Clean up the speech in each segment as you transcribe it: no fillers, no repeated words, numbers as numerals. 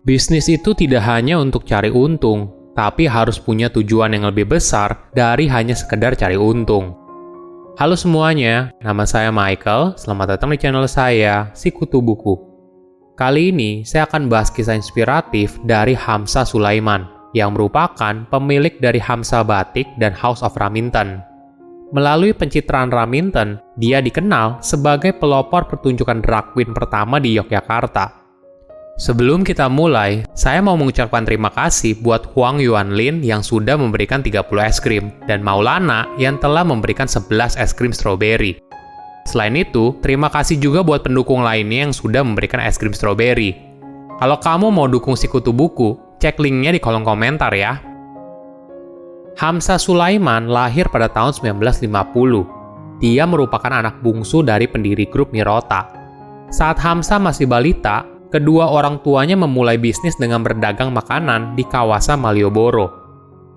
Bisnis itu tidak hanya untuk cari untung, tapi harus punya tujuan yang lebih besar dari hanya sekedar cari untung. Halo semuanya, nama saya Michael. Selamat datang di channel saya, Sikutu Buku. Kali ini saya akan bahas kisah inspiratif dari Hamzah Sulaiman, yang merupakan pemilik dari Hamzah Batik dan House of Raminten. Melalui pencitraan Raminten, dia dikenal sebagai pelopor pertunjukan drag queen pertama di Yogyakarta. Sebelum kita mulai, saya mau mengucapkan terima kasih buat Huang Yuanlin yang sudah memberikan 30 es krim, dan Maulana yang telah memberikan 11 es krim stroberi. Selain itu, terima kasih juga buat pendukung lainnya yang sudah memberikan es krim stroberi. Kalau kamu mau dukung Sikutu Buku, cek linknya di kolom komentar ya. Hamzah Sulaiman lahir pada tahun 1950. Dia merupakan anak bungsu dari pendiri grup Mirota. Saat Hamzah masih balita, kedua orang tuanya memulai bisnis dengan berdagang makanan di kawasan Malioboro.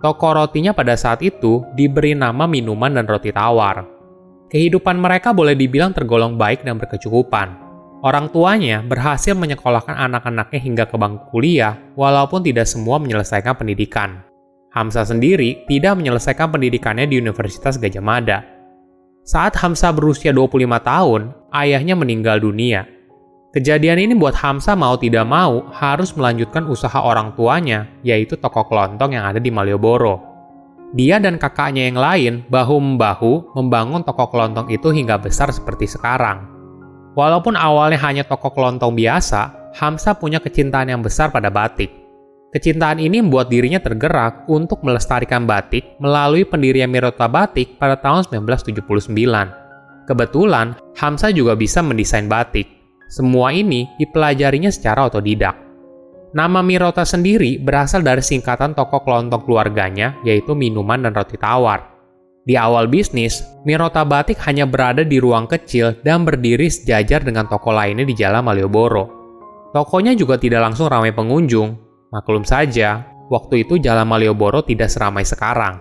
Toko rotinya pada saat itu diberi nama Minuman dan Roti Tawar. Kehidupan mereka boleh dibilang tergolong baik dan berkecukupan. Orang tuanya berhasil menyekolahkan anak-anaknya hingga ke bangku kuliah, walaupun tidak semua menyelesaikan pendidikan. Hamzah sendiri tidak menyelesaikan pendidikannya di Universitas Gadjah Mada. Saat Hamzah berusia 25 tahun, ayahnya meninggal dunia. Kejadian ini buat Hamzah mau tidak mau harus melanjutkan usaha orang tuanya, yaitu toko kelontong yang ada di Malioboro. Dia dan kakaknya yang lain bahu-membahu membangun toko kelontong itu hingga besar seperti sekarang. Walaupun awalnya hanya toko kelontong biasa, Hamzah punya kecintaan yang besar pada batik. Kecintaan ini membuat dirinya tergerak untuk melestarikan batik melalui pendirian Mirota Batik pada tahun 1979. Kebetulan, Hamzah juga bisa mendesain batik. Semua ini dipelajarinya secara otodidak. Nama Mirota sendiri berasal dari singkatan toko kelontong keluarganya, yaitu Minuman dan Roti Tawar. Di awal bisnis, Mirota Batik hanya berada di ruang kecil dan berdiri sejajar dengan toko lainnya di Jalan Malioboro. Tokonya juga tidak langsung ramai pengunjung. Maklum saja, waktu itu Jalan Malioboro tidak seramai sekarang.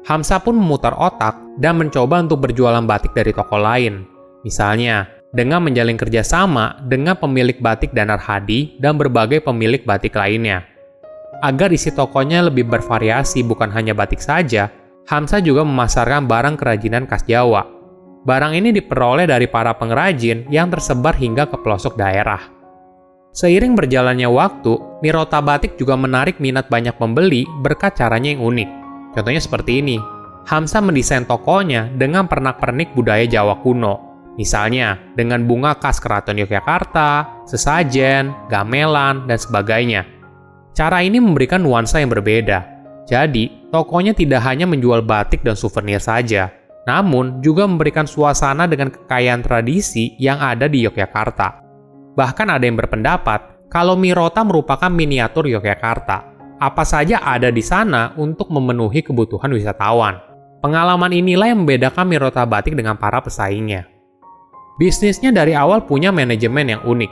Hamzah pun memutar otak dan mencoba untuk berjualan batik dari toko lain. Misalnya, dengan menjalin kerjasama dengan pemilik batik Danar Hadi dan berbagai pemilik batik lainnya. Agar isi tokonya lebih bervariasi bukan hanya batik saja, Hamzah juga memasarkan barang kerajinan khas Jawa. Barang ini diperoleh dari para pengrajin yang tersebar hingga ke pelosok daerah. Seiring berjalannya waktu, Mirota Batik juga menarik minat banyak pembeli berkat caranya yang unik. Contohnya seperti ini, Hamzah mendesain tokonya dengan pernak-pernik budaya Jawa kuno. Misalnya, dengan bunga khas Keraton Yogyakarta, sesajen, gamelan, dan sebagainya. Cara ini memberikan nuansa yang berbeda. Jadi, tokonya tidak hanya menjual batik dan souvenir saja, namun juga memberikan suasana dengan kekayaan tradisi yang ada di Yogyakarta. Bahkan ada yang berpendapat kalau Mirota merupakan miniatur Yogyakarta. Apa saja ada di sana untuk memenuhi kebutuhan wisatawan. Pengalaman inilah yang membedakan Mirota Batik dengan para pesaingnya. Bisnisnya dari awal punya manajemen yang unik.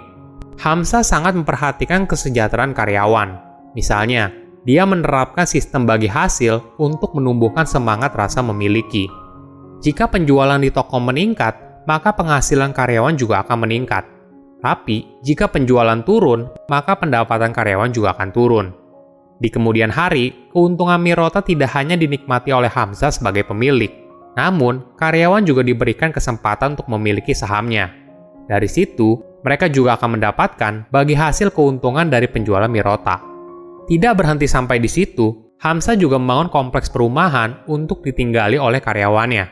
Hamzah sangat memperhatikan kesejahteraan karyawan. Misalnya, dia menerapkan sistem bagi hasil untuk menumbuhkan semangat rasa memiliki. Jika penjualan di toko meningkat, maka penghasilan karyawan juga akan meningkat. Tapi, jika penjualan turun, maka pendapatan karyawan juga akan turun. Di kemudian hari, keuntungan Mirota tidak hanya dinikmati oleh Hamzah sebagai pemilik, namun, karyawan juga diberikan kesempatan untuk memiliki sahamnya. Dari situ, mereka juga akan mendapatkan bagi hasil keuntungan dari penjualan Mirota. Tidak berhenti sampai di situ, Hamzah juga membangun kompleks perumahan untuk ditinggali oleh karyawannya.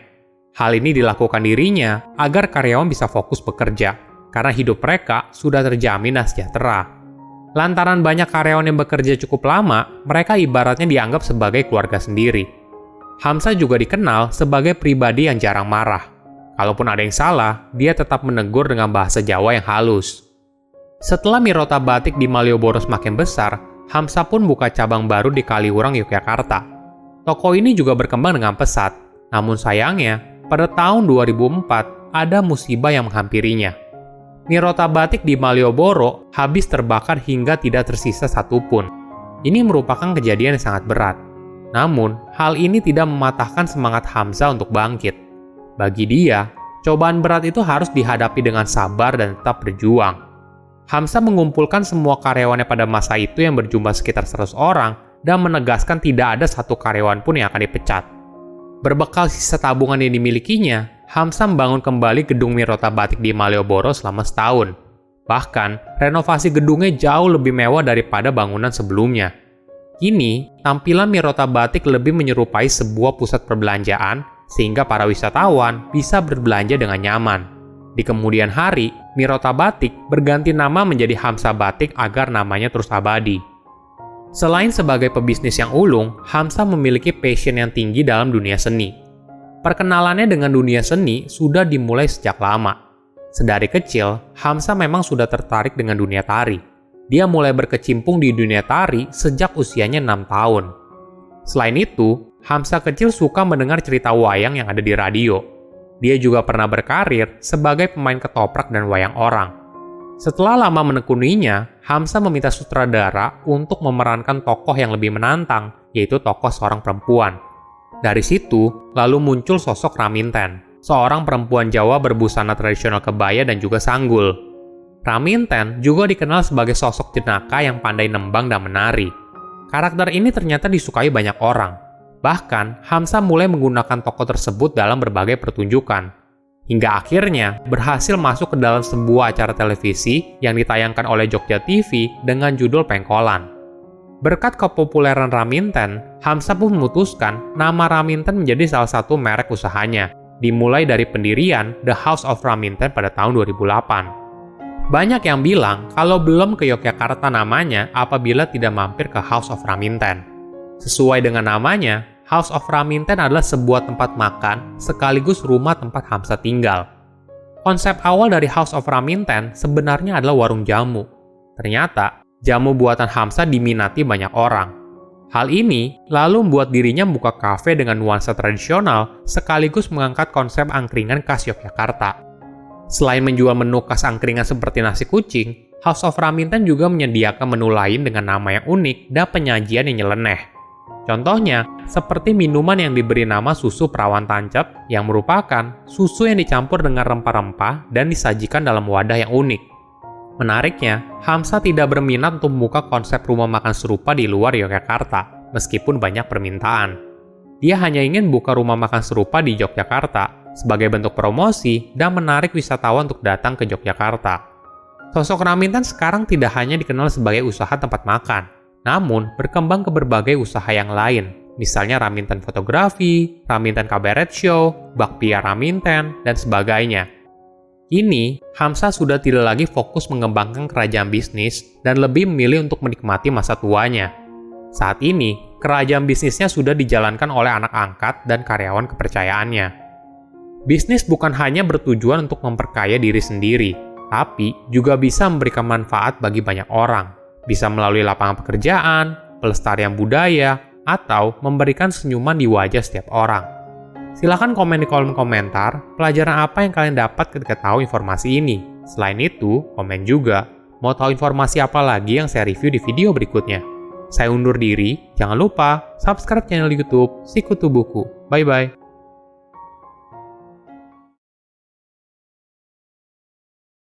Hal ini dilakukan dirinya agar karyawan bisa fokus bekerja, karena hidup mereka sudah terjamin dan sejahtera. Lantaran banyak karyawan yang bekerja cukup lama, mereka ibaratnya dianggap sebagai keluarga sendiri. Hamzah juga dikenal sebagai pribadi yang jarang marah. Kalaupun ada yang salah, dia tetap menegur dengan bahasa Jawa yang halus. Setelah Mirota Batik di Malioboro semakin besar, Hamzah pun buka cabang baru di Kaliurang, Yogyakarta. Toko ini juga berkembang dengan pesat. Namun sayangnya, pada tahun 2004, ada musibah yang menghampirinya. Mirota Batik di Malioboro habis terbakar hingga tidak tersisa satupun. Ini merupakan kejadian yang sangat berat. Namun, hal ini tidak mematahkan semangat Hamzah untuk bangkit. Bagi dia, cobaan berat itu harus dihadapi dengan sabar dan tetap berjuang. Hamzah mengumpulkan semua karyawannya pada masa itu yang berjumlah sekitar 100 orang dan menegaskan tidak ada satu karyawan pun yang akan dipecat. Berbekal sisa tabungan yang dimilikinya, Hamzah membangun kembali gedung Mirota Batik di Malioboro selama setahun. Bahkan, renovasi gedungnya jauh lebih mewah daripada bangunan sebelumnya. Kini, tampilan Mirota Batik lebih menyerupai sebuah pusat perbelanjaan sehingga para wisatawan bisa berbelanja dengan nyaman. Di kemudian hari, Mirota Batik berganti nama menjadi Hamzah Batik agar namanya terus abadi. Selain sebagai pebisnis yang ulung, Hamzah memiliki passion yang tinggi dalam dunia seni. Perkenalannya dengan dunia seni sudah dimulai sejak lama. Sedari kecil, Hamzah memang sudah tertarik dengan dunia tari. Dia mulai berkecimpung di dunia tari sejak usianya 6 tahun. Selain itu, Hamzah kecil suka mendengar cerita wayang yang ada di radio. Dia juga pernah berkarir sebagai pemain ketoprak dan wayang orang. Setelah lama menekuninya, Hamzah meminta sutradara untuk memerankan tokoh yang lebih menantang, yaitu tokoh seorang perempuan. Dari situ, lalu muncul sosok Raminten, seorang perempuan Jawa berbusana tradisional kebaya dan juga sanggul. Raminten juga dikenal sebagai sosok jenaka yang pandai nembang dan menari. Karakter ini ternyata disukai banyak orang. Bahkan, Hamzah mulai menggunakan tokoh tersebut dalam berbagai pertunjukan. Hingga akhirnya berhasil masuk ke dalam sebuah acara televisi yang ditayangkan oleh Jogja TV dengan judul Pengkolan. Berkat kepopuleran Raminten, Hamzah pun memutuskan nama Raminten menjadi salah satu merek usahanya, dimulai dari pendirian The House of Raminten pada tahun 2008. Banyak yang bilang kalau belum ke Yogyakarta namanya apabila tidak mampir ke House of Raminten. Sesuai dengan namanya, House of Raminten adalah sebuah tempat makan sekaligus rumah tempat Hamzah tinggal. Konsep awal dari House of Raminten sebenarnya adalah warung jamu. Ternyata, jamu buatan Hamzah diminati banyak orang. Hal ini lalu membuat dirinya membuka kafe dengan nuansa tradisional sekaligus mengangkat konsep angkringan khas Yogyakarta. Selain menjual menu khas angkringan seperti nasi kucing, House of Raminten juga menyediakan menu lain dengan nama yang unik dan penyajian yang nyeleneh. Contohnya, seperti minuman yang diberi nama susu perawan tancap yang merupakan susu yang dicampur dengan rempah-rempah dan disajikan dalam wadah yang unik. Menariknya, Hamzah tidak berminat untuk membuka konsep rumah makan serupa di luar Yogyakarta, meskipun banyak permintaan. Dia hanya ingin buka rumah makan serupa di Yogyakarta sebagai bentuk promosi dan menarik wisatawan untuk datang ke Yogyakarta. Sosok Raminten sekarang tidak hanya dikenal sebagai usaha tempat makan, namun berkembang ke berbagai usaha yang lain, misalnya Raminten Fotografi, Raminten Cabaret Show, Bakpia Raminten, dan sebagainya. Kini, Hamzah sudah tidak lagi fokus mengembangkan kerajaan bisnis dan lebih memilih untuk menikmati masa tuanya. Saat ini, kerajaan bisnisnya sudah dijalankan oleh anak angkat dan karyawan kepercayaannya. Bisnis bukan hanya bertujuan untuk memperkaya diri sendiri, tapi juga bisa memberikan manfaat bagi banyak orang. Bisa melalui lapangan pekerjaan, pelestarian budaya, atau memberikan senyuman di wajah setiap orang. Silahkan komen di kolom komentar pelajaran apa yang kalian dapat ketika tahu informasi ini. Selain itu, komen juga mau tahu informasi apa lagi yang saya review di video berikutnya. Saya undur diri, jangan lupa subscribe channel YouTube Sikutu Buku. Bye-bye.